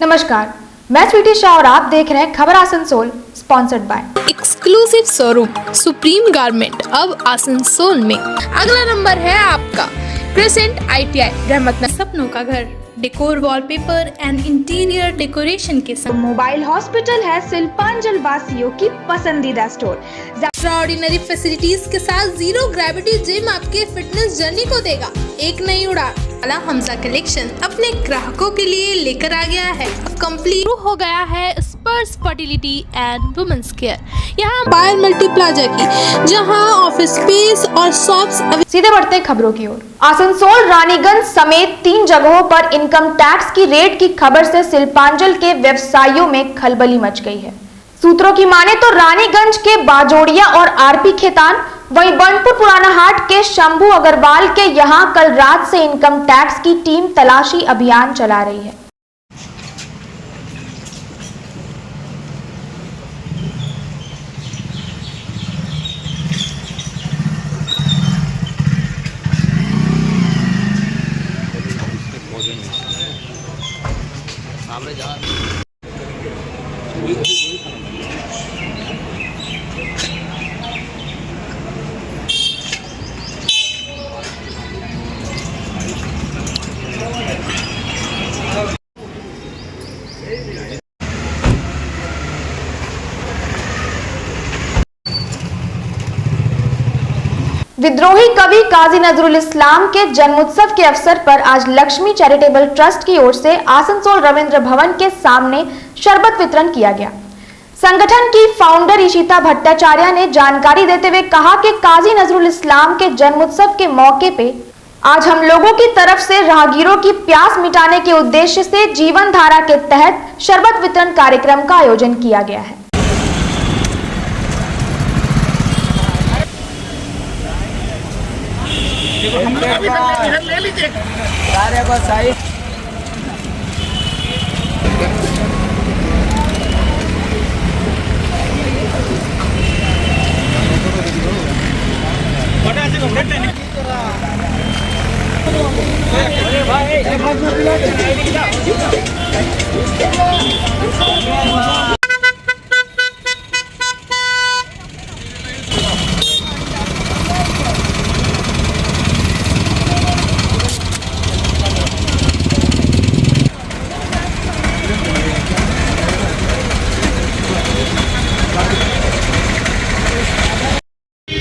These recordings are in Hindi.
नमस्कार, मैं स्वीटी शाह और आप देख रहे हैं खबर Asansol, sponsored by exclusive showroom supreme garment अब आसनसोल में। अगला नंबर है आपका क्रिसेंट ITI रहमतनगर। सपनों का घर, decor, wallpaper and interior decoration के साथ मोबाइल हॉस्पिटल है शिल्पांचल वासियों की पसंदीदा स्टोर। एक्स्ट्राऑर्डिनरी फैसिलिटीज के साथ जीरो ग्रेविटी जिम आपके फिटनेस जर्नी को देगा एक नई उड़ान। हमजा कलेक्शन अपने ग्राहकों के लिए लेकर आ गया है। कंप्लीट हो गया है स्पर्श फर्टिलिटी एंड वुमेन्स केयर यहाँ बायर मल्टी प्लाजा की, जहां ऑफिस स्पेस और शॉप्स। सीधे बढ़ते हैं खबरों की ओर। आसनसोल, रानीगंज समेत 3 जगहों पर इनकम टैक्स की रेड की खबर से शिल्पांचल के व्यवसायियों में खलबली मच गई है। सूत्रों की माने तो रानीगंज के बाजोड़िया और RP खेतान, वहीं बनपुर पुराना हाट के शंभू अग्रवाल के यहां कल रात से इनकम टैक्स की टीम तलाशी अभियान चला रही है। विद्रोही कवि काजी नजरुल इस्लाम के जन्मोत्सव के अवसर पर आज लक्ष्मी चैरिटेबल ट्रस्ट की ओर से आसनसोल रविंद्र भवन के सामने शरबत वितरण किया गया। संगठन की फाउंडर इशिता भट्टाचार्य ने जानकारी देते हुए कहा कि काजी नजरुल इस्लाम के जन्मोत्सव के मौके पे आज हम लोगों की तरफ से राहगीरों की प्यास मिटाने के उद्देश्य से जीवन धारा के तहत शरबत वितरण कार्यक्रम का आयोजन किया गया है। ले लीजिए सारे बस आई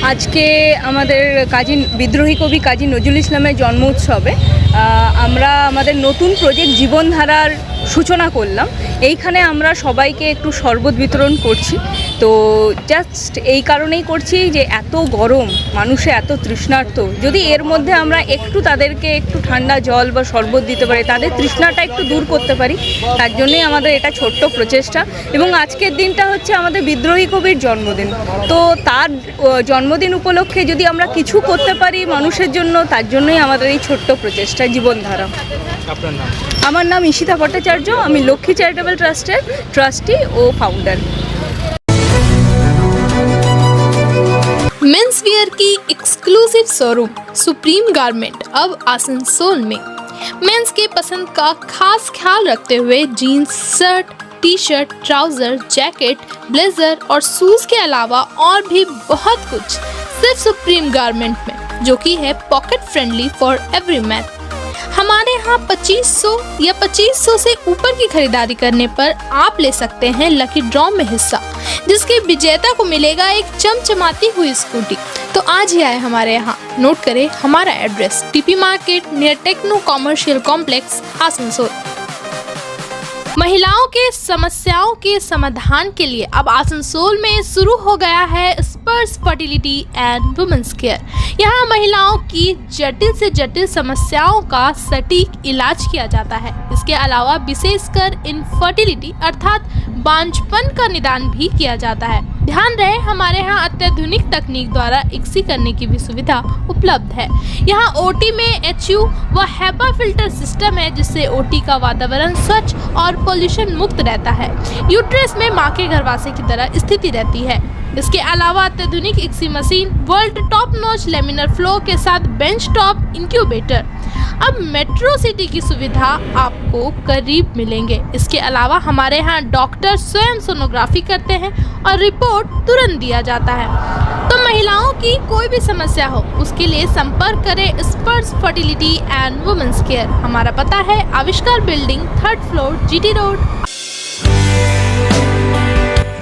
আজকে আমাদের কাজী বিদ্রোহী কবি কাজী নজরুল ইসলামের জন্ম উৎসবে আমরা আমাদের নতুন প্রজেক্ট জীবনধারার সূচনা করলাম। এইখানে আমরা সবাইকে একটু শরবত বিতরণ করছি। তো জাস্ট এই কারণেই করছি যে এত গরম, মানুষে এত তৃষ্ণার্ত, যদি এর মধ্যে আমরা একটু তাদেরকে একটু ঠান্ডা জল বা শরবত দিতে পারি, তাদের তৃষ্ণাটা একটু দূর করতে পারি, তার জন্যই আমাদের এটা ছোট্ট প্রচেষ্টা। এবং আজকের দিনটা হচ্ছে আমাদের বিদ্রোহী কবির জন্মদিন। তো তার জন্মদিন উপলক্ষে যদি আমরা কিছু করতে পারি মানুষের জন্য, তার জন্যই আমাদের এই ছোট্ট প্রচেষ্টা জীবনধারা। আপনার নাম? আমার নাম ইশিতা ভট্টাচার্য, আমি লক্ষ্মী চ্যারিটেবল ট্রাস্টের ট্রাস্টি ও ফাउंडर। मेंस वियर की एक्सक्लूसिव शोरूम सुप्रीम गारमेंट अब आसनसोल में। मेंस के पसंद का खास ख्याल रखते हुए jeans, shirt, T-shirt, trouser, jacket, blazer और शूज के अलावा और भी बहुत कुछ सिर्फ सुप्रीम गारमेंट में, जो कि है pocket friendly for every man. हमारे यहाँ 2500 या 2500 से ऊपर की खरीदारी करने पर आप ले सकते हैं लकी ड्रॉ में हिस्सा, जिसके विजेता को मिलेगा एक चमचमाती हुई स्कूटी। तो आज ही आए हमारे यहाँ। नोट करें हमारा address, TP market near techno commercial complex, Asansol. महिलाओं के समस्याओं के समाधान के लिए अब आसनसोल में शुरू हो गया है स्पर्श फर्टिलिटी एंड वुमेन्स केयर। यहाँ महिलाओं की जटिल से जटिल समस्याओं का सटीक इलाज किया जाता है। इसके अलावा विशेषकर इनफर्टिलिटी अर्थात बांझपन का निदान भी किया जाता है। ध्यान रहे हमारे यहाँ अत्याधुनिक तकनीक द्वारा इक्सी करने की भी सुविधा उपलब्ध है। यहाँ OT में HU व HEPA फिल्टर सिस्टम है, जिससे OT का वातावरण स्वच्छ और पोल्यूशन मुक्त रहता है। यूट्रस में माँ के गर्भाशय की तरह स्थिति रहती है। इसके अलावा अत्याधुनिक एक्सी machine, world top notch laminar flow के साथ बेंच टॉप इंक्यूबेटर। अब मेट्रो सिटी की सुविधा आपको करीब मिलेंगे। इसके अलावा हमारे यहाँ डॉक्टर स्वयं सोनोग्राफी करते हैं और रिपोर्ट तुरंत दिया जाता है। तो महिलाओं की कोई भी समस्या हो उसके लिए संपर्क करें स्पर्श फर्टिलिटी एंड वुमेन्स केयर। हमारा पता है आविष्कार building, 3rd floor, GT road.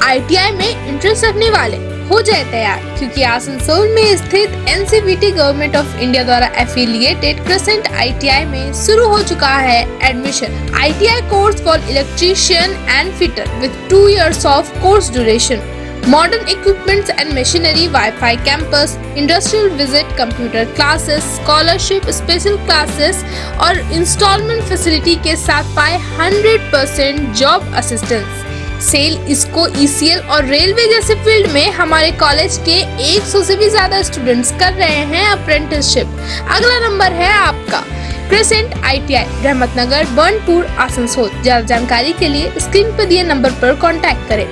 ITI में इंटरेस्ट रखने वाले हो जाए तैयार, क्योंकि आसनसोल में स्थित NCVT गवर्नमेंट ऑफ इंडिया द्वारा एफिलिएटेड क्रेसेंट ITI में शुरू हो चुका है admission. ITI course for electrician and fitter with 2 years of course duration, modern equipments and machinery, wifi campus, industrial visit, computer classes, scholarship, special classes और इंस्टॉलमेंट फैसिलिटी के साथ पाए 100% जॉब असिस्टेंस। सेल, इसको ECL और रेलवे जैसे फील्ड में हमारे कॉलेज के 100 से भी ज्यादा स्टूडेंट्स कर रहे हैं अप्रेंटिसशिप। अगला नंबर है आपका क्रेसेंट ITI, रहमतनगर, बर्नपुर, आसनसोल। ज्यादा जानकारी के लिए स्क्रीन पर दिए नंबर पर कांटेक्ट करें।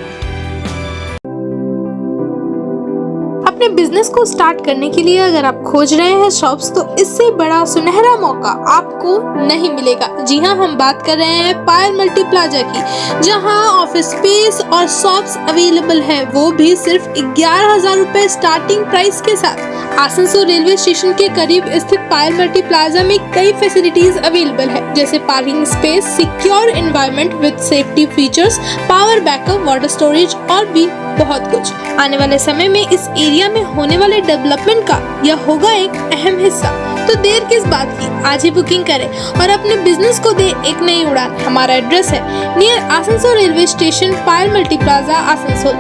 अपने बिजनेस को स्टार्ट करने के लिए अगर आप खोज रहे हैं शॉप्स, तो इससे बड़ा सुनहरा मौका आपको नहीं मिलेगा। जी हाँ, हम बात कर रहे हैं पायल मल्टी प्लाजा की, जहां ऑफिस स्पेस और शॉप्स अवेलेबल है, वो भी सिर्फ 11,000 रुपए स्टार्टिंग प्राइस के साथ। आसनसोल रेलवे स्टेशन के करीब स्थित पायल मल्टी प्लाजा में कई फैसिलिटीज अवेलेबल है, जैसे parking space, secure environment with safety features, power backup, water storage और भी बहुत कुछ। आने वाले समय में इस एरिया में होने वाले डेवलपमेंट का यह होगा एक अहम हिस्सा। तो देर किस बात की, आज ही बुकिंग करें और अपने बिजनेस को दे एक नई उड़ान। हमारा एड्रेस है नियर आसनसोल रेलवे स्टेशन, पायल मल्टी प्लाजा, आसनसोल।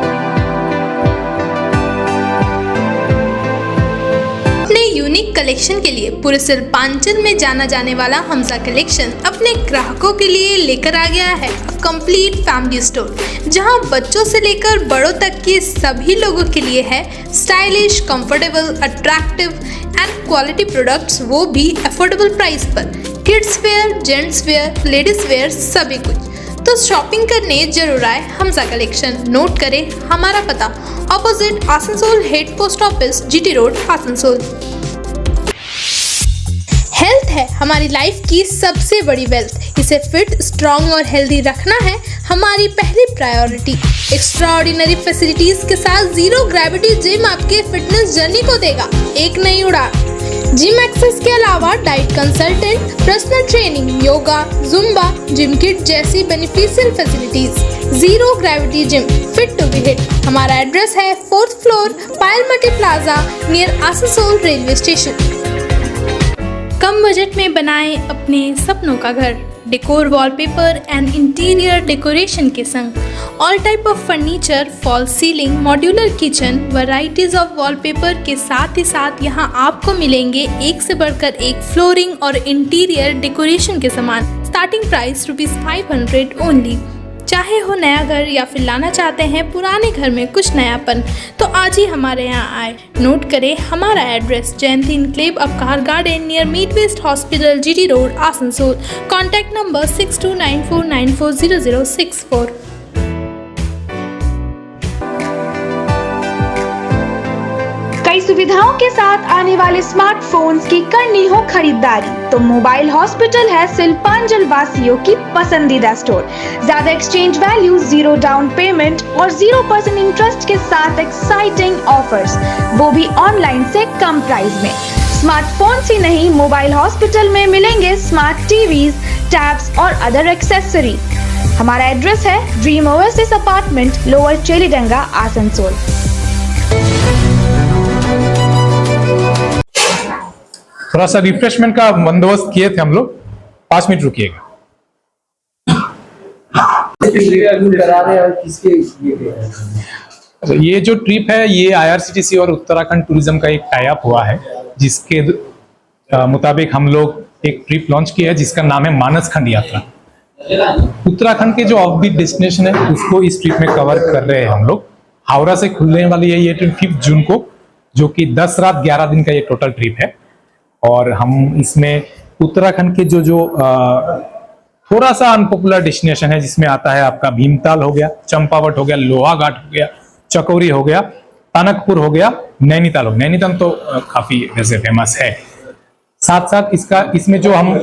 अपने यूनिक कलेक्शन के लिए पूरे पूर्वांचल में जाना जाने वाला हमजा कलेक्शन अपने ग्राहकों के लिए लेकर आ गया है कंप्लीट फैमिली स्टोर, जहां बच्चों से लेकर बड़ों तक के सभी लोगों के लिए है stylish, comfortable, attractive and quality products, वो भी अफोर्डेबल प्राइस पर। Kids where, gents wear, ladies wear, सभी कुछ। तो शॉपिंग करने जरूर आए हमजा कलेक्शन। नोट करें हमारा पता, opposite Asansol head post office, GT road, Asansol. Health है हमारी लाइफ की सबसे बड़ी वेल्थ। इसे फिट, स्ट्रॉन्ग और हेल्दी रखना है हमारी पहली प्रायोरिटी। एक्स्ट्राऑर्डिनरी फैसिलिटीज के साथ जीरो ग्रेविटी जिम आपके फिटनेस जर्नी को देगा एक नई उड़ान। जिम एक्सेस के अलावा diet consultant, personal training, yoga, Zumba, gym kit जैसी beneficial facilities. Zero gravity gym, fit to be hit. हमारा एड्रेस है 4th floor, Payal multi plaza, near Asansol railway station. कम बजट में बनाएं अपने सपनों का घर। Decor, wallpaper and interior decoration के संग all type of furniture, fall ceiling, modular kitchen, varieties of wallpaper के साथ ही साथ यहाँ आपको मिलेंगे एक से बढ़कर एक फ्लोरिंग और इंटीरियर डेकोरेशन के सामान। Starting price ₹500 only. चाहे हो नया घर या फिर लाना चाहते हैं पुराने घर में कुछ नयापन, तो आज ही हमारे यहाँ आए। नोट करें हमारा address, Jayanti enclave, Abkar garden, near meet west hospital, GT road, Asansol. Contact number 6294940064। कई सुविधाओं के साथ आने वाले स्मार्टफोन्स की करनी हो खरीदारी, तो मोबाइल हॉस्पिटल है सिलपांजल वासियों की पसंदीदा स्टोर। ज्यादा एक्सचेंज वैल्यू, 0 डाउन पेमेंट और 0% इंटरेस्ट के साथ एक्साइटिंग ऑफर्स, वो भी ऑनलाइन से कम प्राइस में। स्मार्टफोन्स ही नहीं, मोबाइल हॉस्पिटल में मिलेंगे स्मार्ट टीवीज, टैब्स और अदर एक्सेसरी। हमारा एड्रेस है dream oasis apartment, lower Chelidanga, Asansol. थोड़ा सा रिफ्रेशमेंट का बंदोबस्त किए थे हम लोग, 5 मिनट रुकिएगा। ये जो ट्रिप है ये IRCTC और उत्तराखंड टूरिज्म का एक टाई अप हुआ है, जिसके मुताबिक हम लोग एक ट्रिप लॉन्च किया है जिसका नाम है मानस खंड यात्रा। उत्तराखंड के जो ऑफबीट डेस्टिनेशन है उसको इस ट्रिप में कवर कर रहे हैं हम लोग। हावड़ा से खुलने वाली है ये ट्रिप 5 जून को, जो कि 10 रात 11 दिन का ये टोटल ट्रिप है। और हम इसमें उत्तराखंड के जो थोड़ा सा अनपॉपुलर डेस्टिनेशन है, जिसमें आता है आपका भीमताल हो गया, चंपावत हो गया, लोहाघाट हो गया, चकौरी हो गया, टनकपुर हो गया, नैनीताल हो, नैनीताल तो काफी वैसे फेमस है। साथ साथ इसमें जो हम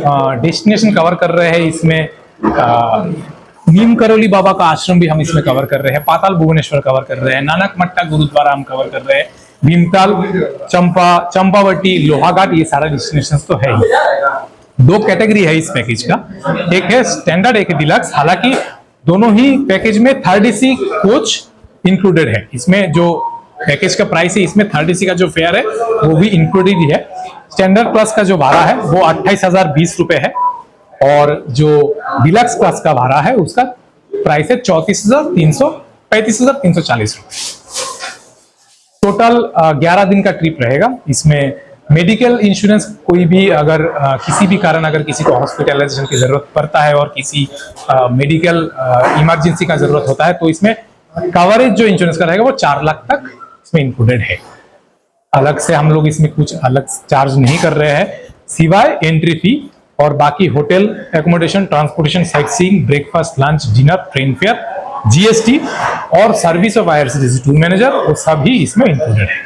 डेस्टिनेशन कवर कर रहे हैं, इसमें नीम करोली बाबा का आश्रम भी हम इसमें कवर कर रहे हैं, पाताल भुवनेश्वर कवर कर रहे हैं, नानक मट्टा गुरुद्वारा हम कवर कर रहे हैं, भीमताल, चंपावटी, लोहाघाट, ये सारा डेस्टिनेशन तो है ही। 2 कैटेगरी है इस पैकेज का, एक है स्टैंडर्ड, एक है डिलक्स। हालांकि दोनों ही पैकेज में 3rd AC कोच इंक्लूडेड है। इसमें जो पैकेज का प्राइस है, इसमें 3rd AC का जो फेयर है वो भी इंक्लूडेड ही है। स्टैंडर्ड प्लस का जो भाड़ा है वो 28,020 रुपए है, और जो डिलक्स क्लास का भाड़ा है उसका प्राइस है 35,340 रुपए। टोटल 11 दिन का ट्रिप रहेगा। इसमें मेडिकल इंश्योरेंस, कोई भी अगर किसी भी कारण अगर किसी को हॉस्पिटलाइजेशन की जरूरत पड़ता है और किसी मेडिकल इमरजेंसी का जरूरत होता है, तो इसमें कवरेज जो इंश्योरेंस का रहेगा वो 4 लाख तक इसमें इंक्लूडेड है। अलग से हम लोग इसमें कुछ अलग चार्ज नहीं कर रहे हैं, सिवाय एंट्री फी, और बाकी hotel accommodation, transportation, sight seeing, breakfast, lunch, dinner, train fair, GST और service of IRCTC tour manager, वो सभी इसमें इंक्लूडेड है।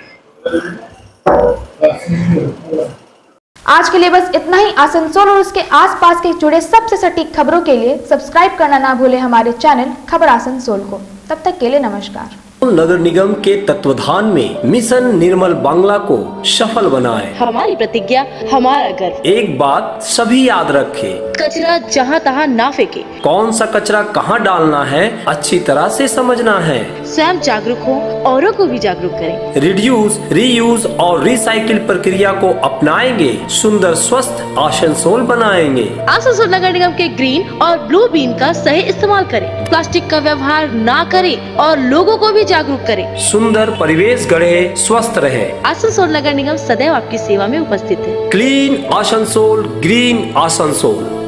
आज के लिए बस इतना ही। आसनसोल और उसके आसपास के जुड़े सबसे सटीक खबरों के लिए सब्सक्राइब करना ना भूलें हमारे चैनल खबर आसनसोल को। तब तक के लिए नमस्कार। नगर निगम के तत्वाधान में मिशन निर्मल बांग्ला को सफल बनाएं। हमारी प्रतिज्ञा, हमारा गर्व। एक बात सभी याद रखें, कचरा जहाँ तहाँ ना फेंके। कौन सा कचरा कहाँ डालना है अच्छी तरह से समझना है। स्वयं जागरूक हो, औरों को भी जागरूक करें। रिड्यूस, रीयूज और रिसाइकिल प्रक्रिया को अपनाएंगे, सुंदर स्वस्थ आसनसोल बनाएंगे। आसनसोल नगर निगम के ग्रीन और ब्लू बीन का सही इस्तेमाल करें, प्लास्टिक का व्यवहार ना करें और लोगों को भी जागरूक करें। सुंदर परिवेश गढ़े, स्वस्थ रहे। आसनसोल नगर निगम सदैव आपकी सेवा में उपस्थित है। Clean Asansol, green Asansol.